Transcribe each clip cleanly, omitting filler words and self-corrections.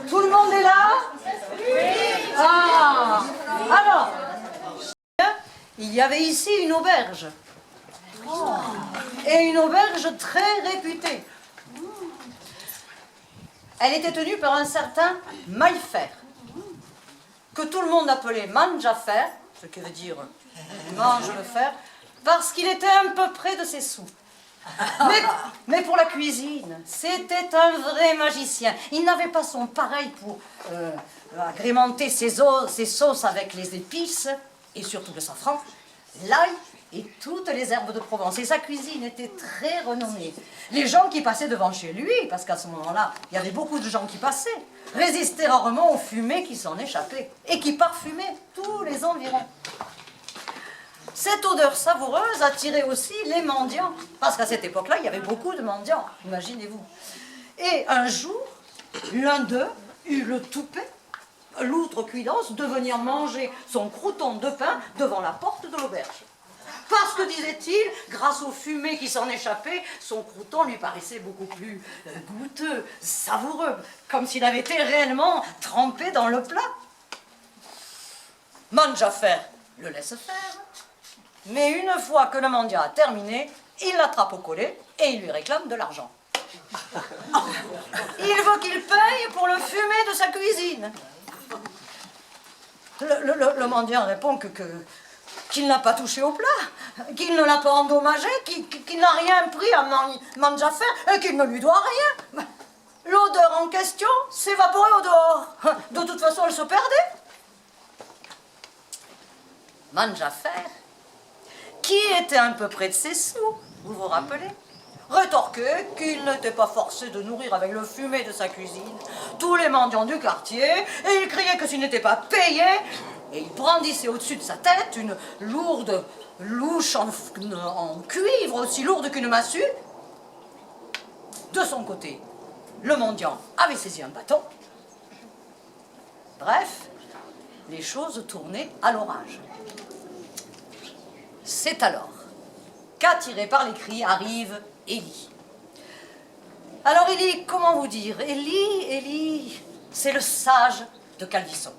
Tout le monde est là? Oui. Ah. Alors, il y avait ici une auberge. Et une auberge très réputée. Elle était tenue par un certain Maillefer, que tout le monde appelait Manjafer, ce qui veut dire mange le fer, parce qu'il était un peu près de ses sous. Mais pour la cuisine, c'était un vrai magicien. Il n'avait pas son pareil pour agrémenter ses sauces avec les épices, et surtout le safran, l'ail et toutes les herbes de Provence. Et sa cuisine était très renommée. Les gens qui passaient devant chez lui, parce qu'à ce moment-là, il y avait beaucoup de gens qui passaient, résistaient rarement aux fumées qui s'en échappaient et qui parfumaient tous les environs. Cette odeur savoureuse attirait aussi les mendiants, parce qu'à cette époque-là, il y avait beaucoup de mendiants, imaginez-vous. Et un jour, l'un d'eux eut le toupet, l'outrecuidance, de venir manger son crouton de pain devant la porte de l'auberge. Parce que, disait-il, grâce aux fumées qui s'en échappaient, son crouton lui paraissait beaucoup plus goûteux, savoureux, comme s'il avait été réellement trempé dans le plat. Manjafer le laisse faire. Mais une fois que le mendiant a terminé, il l'attrape au collet et il lui réclame de l'argent. Il veut qu'il paye pour le fumet de sa cuisine. Le mendiant répond qu'il n'a pas touché au plat, qu'il ne l'a pas endommagé, qu'il n'a rien pris à Manjafer et qu'il ne lui doit rien. L'odeur en question s'évaporait au dehors. De toute façon, elle se perdait. Manjafer, qui était un peu près de ses sous, vous vous rappelez, rétorquait qu'il n'était pas forcé de nourrir avec le fumet de sa cuisine tous les mendiants du quartier, et il criait que s'il n'était pas payé, et il brandissait au-dessus de sa tête une lourde louche en cuivre, aussi lourde qu'une massue. De son côté, le mendiant avait saisi un bâton. Bref, les choses tournaient à l'orage. C'est alors qu'attiré par les cris arrive Élie. Alors Élie, comment vous dire? Élie, c'est le sage de Calvisson.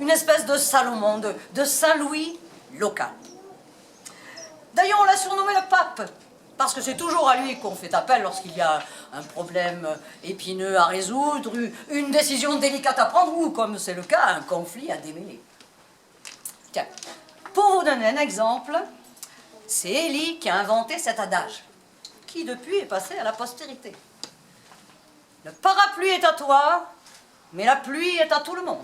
Une espèce de Salomon, de Saint-Louis local. D'ailleurs, on l'a surnommé le pape, parce que c'est toujours à lui qu'on fait appel lorsqu'il y a un problème épineux à résoudre, une décision délicate à prendre, ou, comme c'est le cas, un conflit à démêler. Tiens, pour vous donner un exemple, c'est Élie qui a inventé cet adage, qui depuis est passé à la postérité. Le parapluie est à toi, mais la pluie est à tout le monde.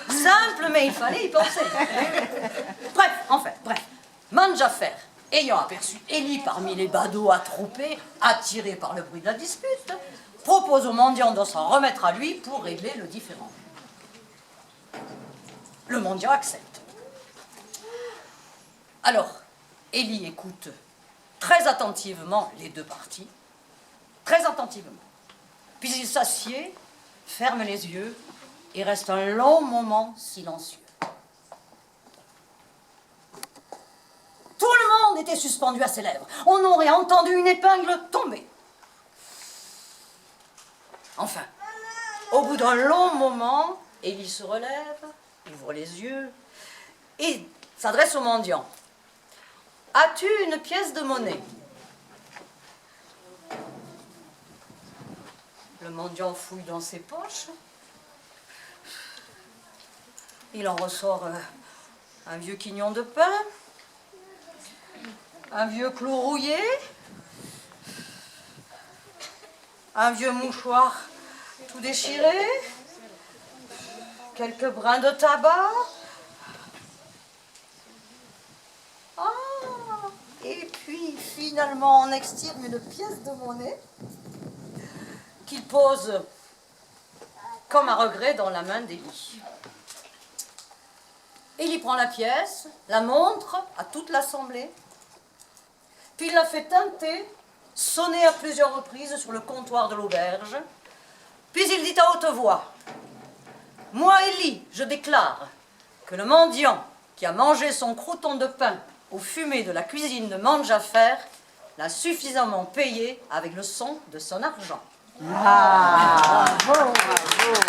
Simple, mais il fallait y penser. Bref. Manjafer, ayant aperçu Élie parmi les badauds attroupés, attirés par le bruit de la dispute, propose au mendiant de s'en remettre à lui pour régler le différend. Le mendiant accepte. Alors, Élie écoute très attentivement les deux parties, très attentivement. Puis il s'assied, ferme les yeux et reste un long moment silencieux. Tout le monde était suspendu à ses lèvres. On aurait entendu une épingle tomber. Enfin, au bout d'un long moment, Élie se relève, ouvre les yeux et s'adresse au mendiant. « As-tu une pièce de monnaie ?» Le mendiant fouille dans ses poches. Il en ressort un vieux quignon de pain, un vieux clou rouillé, un vieux mouchoir tout déchiré, quelques brins de tabac. Et puis, finalement, on extire une pièce de monnaie qu'il pose comme à regret dans la main d'Élie. Élie prend la pièce, la montre à toute l'assemblée, puis il la fait tinter, sonner à plusieurs reprises sur le comptoir de l'auberge, puis il dit à haute voix « Moi, Élie, je déclare que le mendiant qui a mangé son crouton de pain au fumet de la cuisine de Manjafer l'a suffisamment payé avec le son de son argent. » Ah, bravo, bravo.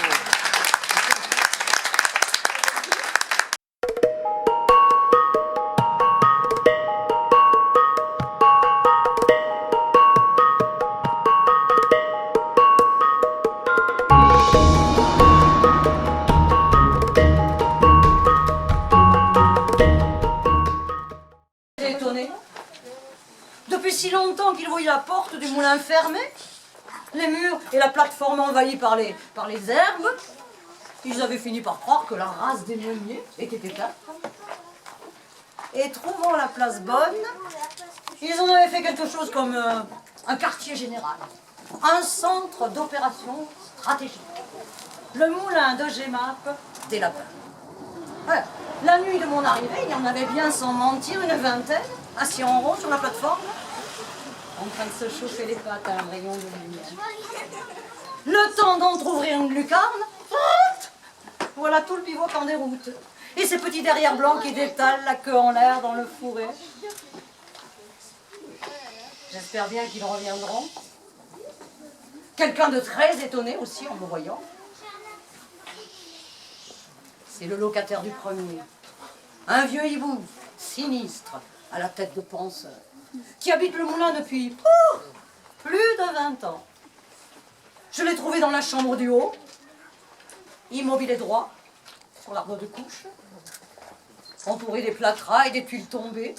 Étonné. Depuis si longtemps qu'il voyait la porte du moulin fermée, les murs et la plateforme envahis par les herbes, ils avaient fini par croire que la race des meuniers était éteinte. Et trouvant la place bonne, ils en avaient fait quelque chose comme un quartier général, un centre d'opération stratégique. Le moulin de Gemap des Lapins. Ouais, la nuit de mon arrivée, il y en avait bien sans mentir une vingtaine, assis en rond sur la plateforme, en train de se chauffer les pattes à un rayon de lumière. Le temps d'entrouvrir une lucarne, voilà tout le bivouac en déroute. Et ces petits derrières blancs qui détalent la queue en l'air dans le fourré. J'espère bien qu'ils reviendront. Quelqu'un de très étonné aussi en me voyant. C'est le locataire du premier. Un vieux hibou, sinistre, à la tête de penseur, qui habite le moulin depuis plus de 20 ans. Je l'ai trouvé dans la chambre du haut, immobile et droit, sur l'arbre de couche, entouré des plâtras et des tuiles tombées.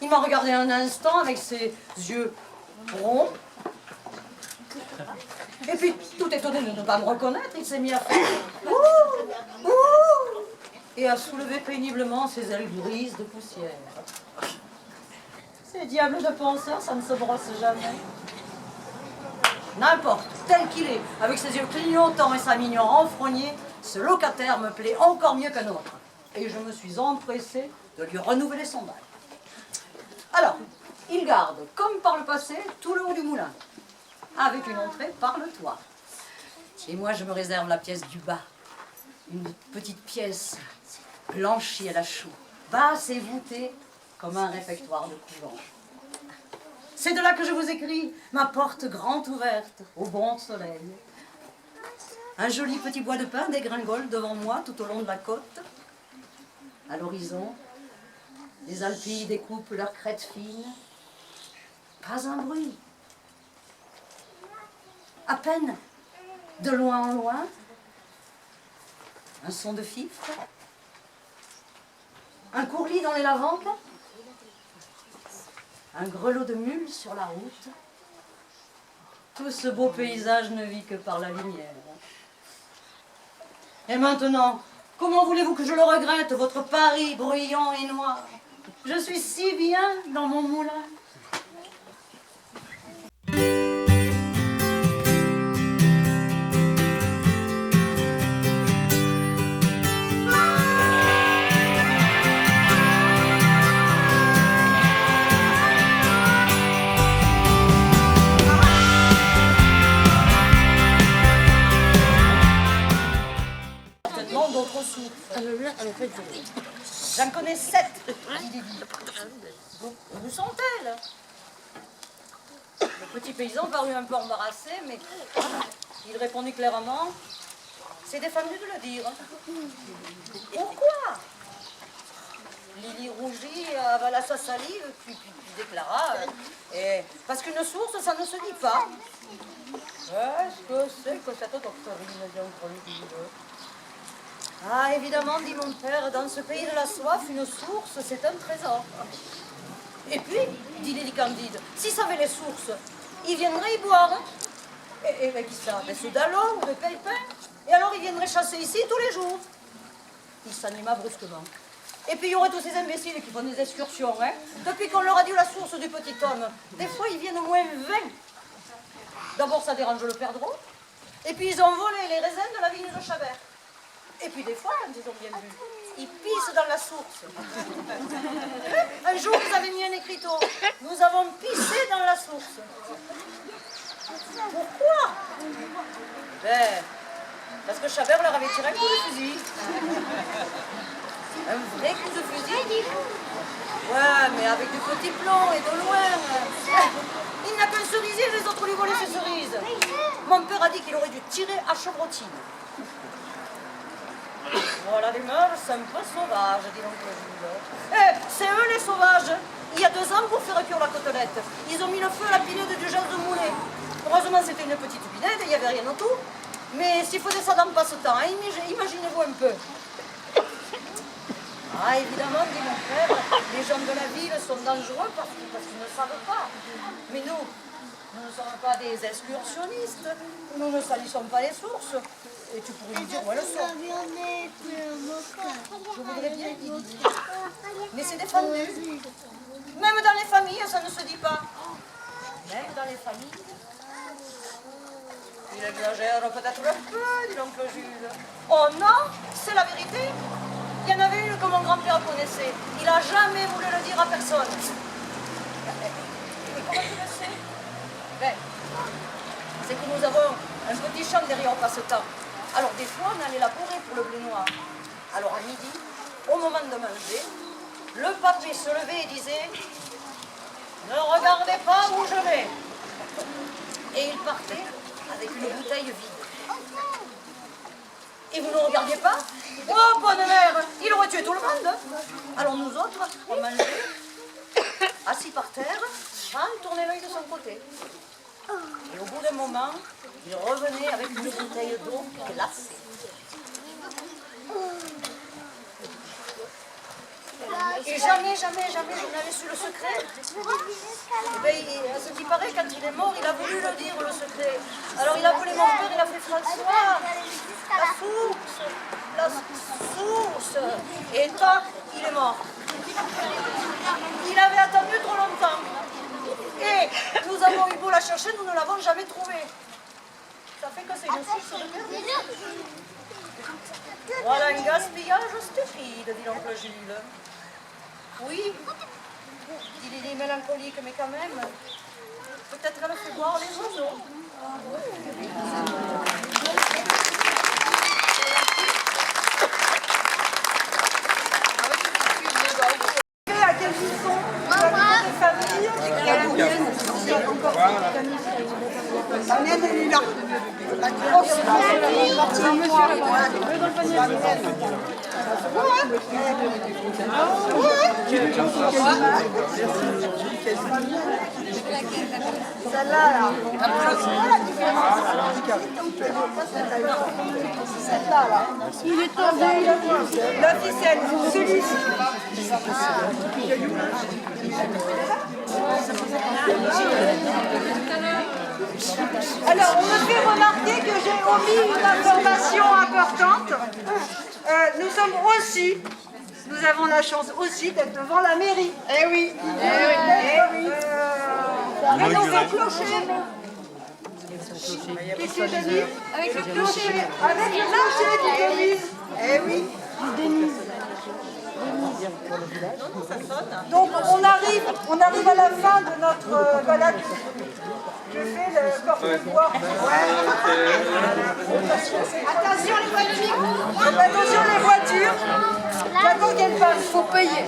Il m'a regardé un instant avec ses yeux ronds. Et puis, tout étonné de ne pas me reconnaître, il s'est mis à faire ouh, ouh, et à soulever péniblement ses ailes grises de poussière. Ces diables de penseurs, ça ne se brosse jamais. N'importe, tel qu'il est, avec ses yeux clignotants et sa mignon renfrognée, ce locataire me plaît encore mieux qu'un autre. Et je me suis empressée de lui renouveler son bail. Alors, il garde, comme par le passé, tout le haut du moulin, avec une entrée par le toit. Et moi, je me réserve la pièce du bas, une petite pièce blanchie à la chaux, basse et voûtée comme un réfectoire de couvent. C'est de là que je vous écris, ma porte grande ouverte, au bon soleil. Un joli petit bois de pin dégringole devant moi tout au long de la côte. À l'horizon, les Alpilles découpent leurs crêtes fines. Pas un bruit. À peine, de loin en loin, un son de fifre, un courlis dans les lavandes, un grelot de mule sur la route. Tout ce beau paysage ne vit que par la lumière. Et maintenant, comment voulez-vous que je le regrette, votre Paris bruyant et noir? Je suis si bien dans mon moulin. D'autres sources. J'en connais 7, dit Lydie. Où sont-elles? Le petit paysan parut un peu embarrassé, mais il répondit clairement, c'est défendu de le dire. Pourquoi? Lydie rougit, avala sa salive, puis déclara, parce qu'une source, ça ne se dit pas. Qu'est-ce que c'est que cette doctrine d'Anthony? Ah, évidemment, dit mon père, dans ce pays de la soif, une source, c'est un trésor. Et puis, dit Lily Candide, s'ils savaient les sources, ils viendraient y boire. Et qui ça? Des soudalots ou des pépins? Et alors, ils viendraient chasser ici tous les jours. Il s'anima brusquement. Et puis, il y aurait tous ces imbéciles qui font des excursions, hein. Depuis qu'on leur a dit la source du petit homme, des fois, ils viennent au moins 20. D'abord, ça dérange le père Drôle. Et puis, ils ont volé les raisins de la vigne de Chabert. Et puis des fois, quand ils ont bien vu, ils pissent dans la source. Un jour, ils avaient mis un écriteau. Nous avons pissé dans la source. Pourquoi? Ben, parce que Chabert leur avait tiré un coup de fusil. Un vrai coup de fusil. Ouais, mais avec du petit plomb et de loin. Il n'a qu'un cerisier, les autres lui volaient ses Mon père a dit qu'il aurait dû tirer à chevrotine. Voilà les meubles, c'est un peu sauvage, dit l'oncle Jules. Eh, c'est eux les sauvages. Il y a 2 ans pour faire cuire la côtelette. Ils ont mis le feu à la pinette du gel de moulet. Heureusement, c'était une petite pinette, il n'y avait rien autour. Mais s'il faisait ça dans passe-temps, hein, imaginez-vous un peu. Ah, évidemment, dit mon frère, les gens de la ville sont dangereux parce qu'ils ne savent pas. Mais nous ne sommes pas des excursionnistes. Nous ne salissons pas les sources. Et tu pourrais lui dire où elles sont. Je voudrais bien qu'il dise. Mais c'est défendu. Même dans les familles, ça ne se dit pas. Même dans les familles. Il exagère peut-être un peu, dit l'oncle Jules. Oh non, c'est la vérité. Il y en avait une que mon grand-père connaissait. Il n'a jamais voulu le dire à personne. Et comment tu le sais? Ben, c'est que nous avons un petit champ derrière au passe-temps. Alors des fois, on allait labourer pour le blé noir. Alors à midi, au moment de manger, le papé se levait et disait « Ne regardez pas où je vais !» Et il partait avec une bouteille vide. Et vous ne regardiez pas? Oh, bonne mère, il aurait tué tout le monde. Alors nous autres, on mangeait, assis par terre, sans tourner l'œil de son côté. Et au bout d'un moment, il revenait avec une bouteille d'eau glacée. Et jamais je n'avais su le secret. Et bien, à ce qui paraît, quand il est mort, il a voulu le dire, le secret. Alors il a appelé mon père, il a fait François, la source. Et tac, il est mort. Il avait attendu trop longtemps. Et nous avons eu beau la chercher, nous ne l'avons jamais trouvée. Ça fait que c'est une source de perdu. Voilà un gaspillage stupide, dit l'oncle Jules. Oui, il est mélancolique, mais quand même, peut-être qu'elle fait boire les oiseaux. À quel sont des familles celle-là, là. Celle-là, là. Il est tombé. La ficelle, celui-ci. Alors, on me fait remarquer que j'ai omis une information importante. Nous avons la chance aussi d'être devant la mairie. Eh oui. Avec le clocher. Qu'est-ce que j'ai dit? Avec le clocher. Avec le clocher du Denise. Eh oui. Donc on arrive à la fin de notre balade. Je fais le porte-voix. Attention les voitures. Attention les voitures. J'attends qu'elles passent. Il faut payer.